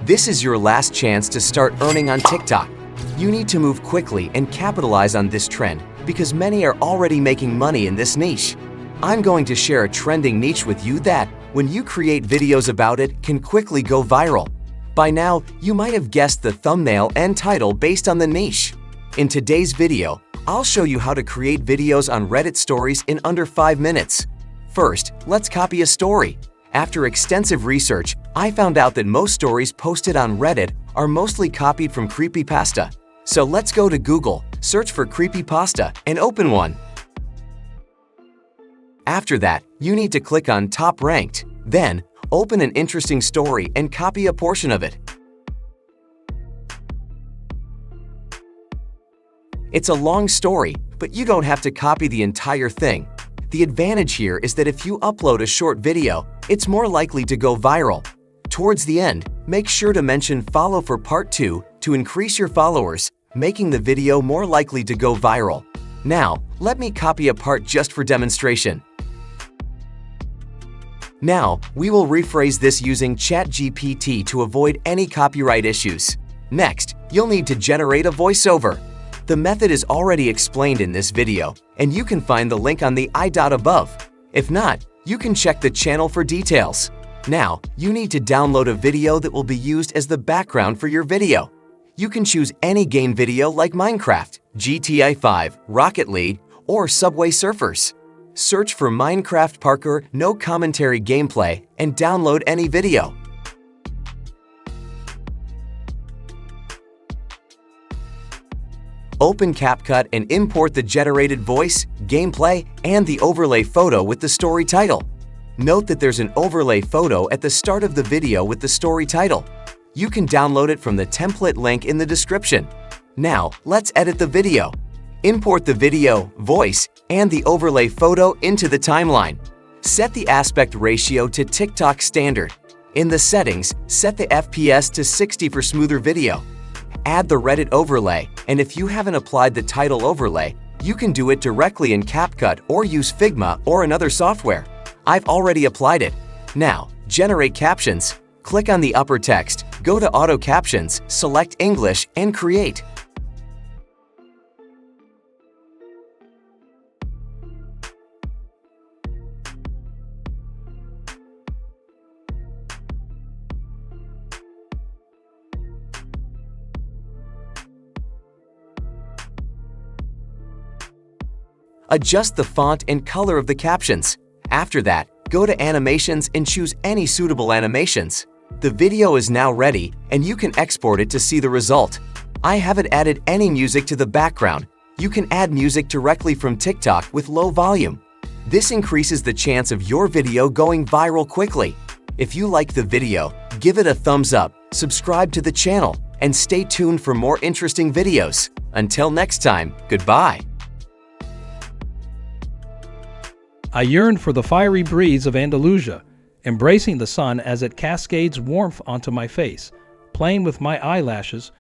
This is your last chance to start earning on TikTok. You need to move quickly and capitalize on this trend because many are already making money in this niche. I'm going to share a trending niche with you that, when you create videos about it, can quickly go viral. By now, you might have guessed the thumbnail and title based on the niche. In today's video, I'll show you how to create videos on Reddit stories in under 5 minutes. First, let's copy a story. After extensive research, I found out that most stories posted on Reddit are mostly copied from creepypasta. So let's go to Google, search for creepypasta, and open one. After that, you need to click on Top Ranked. Then, open an interesting story and copy a portion of it. It's a long story, but you don't have to copy the entire thing. The advantage here is that if you upload a short video, it's more likely to go viral. Towards the end, make sure to mention follow for part 2 to increase your followers, making the video more likely to go viral. Now, let me copy a part just for demonstration. Now, we will rephrase this using ChatGPT to avoid any copyright issues. Next, you'll need to generate a voiceover. The method is already explained in this video, and you can find the link on the I-dot above. If not, you can check the channel for details. Now, you need to download a video that will be used as the background for your video. You can choose any game video like Minecraft, GTA 5, Rocket League, or Subway Surfers. Search for Minecraft Parkour No Commentary Gameplay and download any video. Open CapCut and import the generated voice, gameplay, and the overlay photo with the story title. Note that there's an overlay photo at the start of the video with the story title. You can download it from the template link in the description. Now, let's edit the video. Import the video, voice, and the overlay photo into the timeline. Set the aspect ratio to TikTok standard. In the settings, set the FPS to 60 for smoother video. Add the Reddit overlay, and if you haven't applied the title overlay, you can do it directly in CapCut or use Figma or another software. I've already applied it. Now, generate captions. Click on the upper text, go to Auto Captions, select English, and create. Adjust the font and color of the captions. After that, go to Animations and choose any suitable animations. The video is now ready, and you can export it to see the result. I haven't added any music to the background. You can add music directly from TikTok with low volume. This increases the chance of your video going viral quickly. If you like the video, give it a thumbs up, subscribe to the channel, and stay tuned for more interesting videos. Until next time, goodbye. I yearn for the fiery breeze of Andalusia, embracing the sun as it cascades warmth onto my face, playing with my eyelashes,